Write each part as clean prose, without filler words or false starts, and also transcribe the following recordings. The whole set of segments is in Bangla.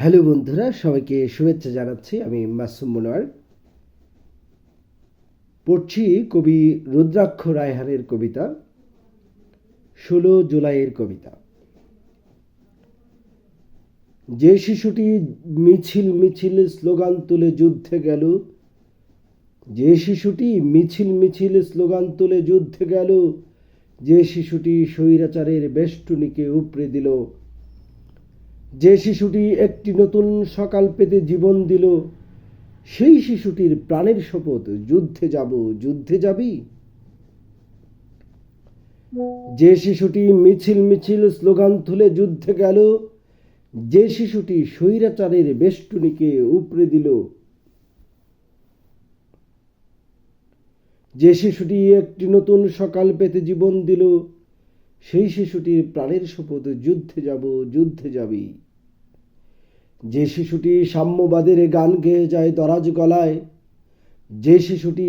হ্যালো বন্ধুরা, সবাইকে শুভেচ্ছা জানাচ্ছি। আমি মাসুম মনোয়ার। পড়ছি কবি রুদ্রাক্ষ রায়হানের কবিতা ১৬ জুলাইয়ের কবিতা। যে শিশুটি মিছিল মিছিল স্লোগান তুলে যুদ্ধে গেল, যে শিশুটি মিছিল মিছিল স্লোগান তুলে যুদ্ধে গেল, যে শিশুটি স্বৈরাচারের বেষ্টনীকে উপড়ে দিল, যে শিশুটি একটি নতুন সকাল পেতে জীবন দিল, সেই শিশুটির প্রাণের শপথ, যুদ্ধে যাব, যুদ্ধে যাবি। যে শিশুটি মিছিল মিছিল স্লোগান তুলে যুদ্ধে গেল, যে শিশুটি স্বৈরাচারের বেষ্টনীকে উপড়ে দিল, যে শিশুটি একটি নতুন সকাল পেতে জীবন দিল, সেই শিশুটির প্রাণের শপথ, যুদ্ধে যাব, যুদ্ধে যাবি। যে শিশুটি সাম্যবাদের গান গেয়ে যায় দরাজ গলায়, যে শিশুটি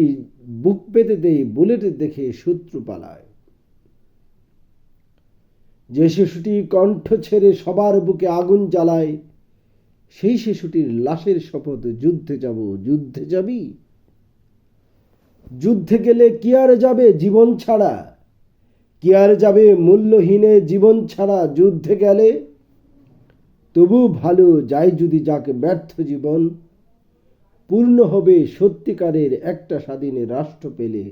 বুক পেতে দেয় বুলেট দেখে শত্রু পালায়, যে শিশুটি কণ্ঠ ছেড়ে সবার বুকে আগুন জ্বালায়, সেই শিশুটির লাশের শপথ, যুদ্ধে যাব, যুদ্ধে যাবি। যুদ্ধে গেলে কি আর যাবে জীবন ছাড়া, কি আর যাবে মূল্যহীনে জীবন ছাড়া। যুদ্ধে গেলে তবু ভালো যায় যদি যাক ব্যর্থ জীবন, পূর্ণ হবে সত্যিকারের একটা স্বাধীন রাষ্ট্র পেলে।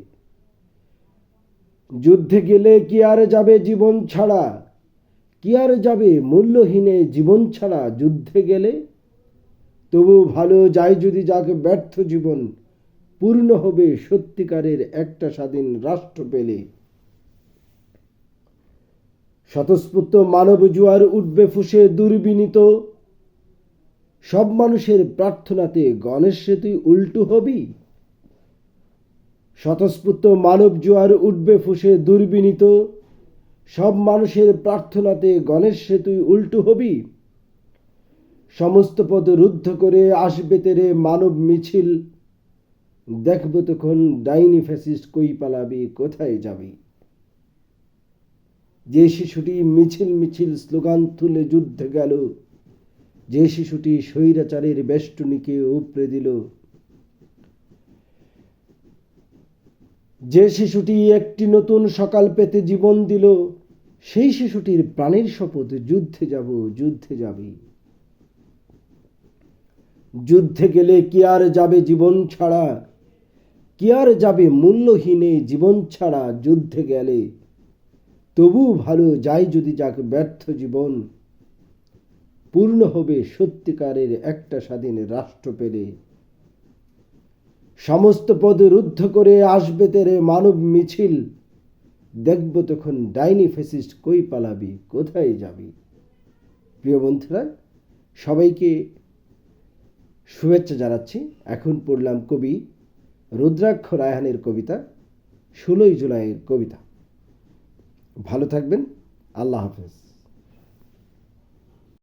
যুদ্ধে গেলে কি আর যাবে জীবন ছাড়া, কি আর যাবে মূল্যহীনে জীবন ছাড়া। যুদ্ধে গেলে তবু ভালো যায় যদি যাক ব্যর্থ জীবন, পূর্ণ হবে সত্যিকারের একটা স্বাধীন রাষ্ট্র পেলে। স্বতঃস্ফূর্ত মানব জোয়ার উঠবে ফুসে দুর্বিনীত, সব মানুষের প্রার্থনাতে গণেশে তুই উল্টু হবি। স্বতঃস্ফূর্ত মানব জোয়ার উঠবে ফুসে দুর্বিনীত, সব মানুষের প্রার্থনাতে গণেশে তুই উল্টু হবি। সমস্ত পথ রুদ্ধ করে আসবে তেরে মানব মিছিল, দেখব তখন ডাইনি ফ্যাসিস্ট কই পালাবি, কোথায় যাবি। যে শিশুটি মিছিল মিছিল স্লোগান তুলে যুদ্ধে গেল, যে শিশুটি স্বৈরাচারের বেষ্টনীকে উপড়ে দিল, যে শিশুটি একটি নতুন সকাল পেতে জীবন দিল, সেই শিশুটির প্রাণের শপথ, যুদ্ধে যাব, যুদ্ধে যাবি। যুদ্ধে গেলে কি আর যাবে জীবন ছাড়া, কি আর যাবে মূল্যহীনে জীবন ছাড়া। যুদ্ধে গেলে তবু ভালো যায় যদি যাক ব্যর্থ জীবন, পূর্ণ হবে সত্যিকারের একটা স্বাধীন রাষ্ট্র পেলে। সমস্ত পদ রুদ্ধ করে আসবে তেরে মানব মিছিল, দেখব তখন ডাইনি ফ্যাসিস্ট কই পালাবি, কোথায় যাবি। প্রিয় বন্ধুরা, সবাইকে শুভেচ্ছা জানাচ্ছি। এখন পড়লাম কবি রুদ্রাক্ষ রায়হানের কবিতা ১৬ জুলাইয়ের কবিতা। ভালো থাকবেন। আল্লাহ হাফেজ।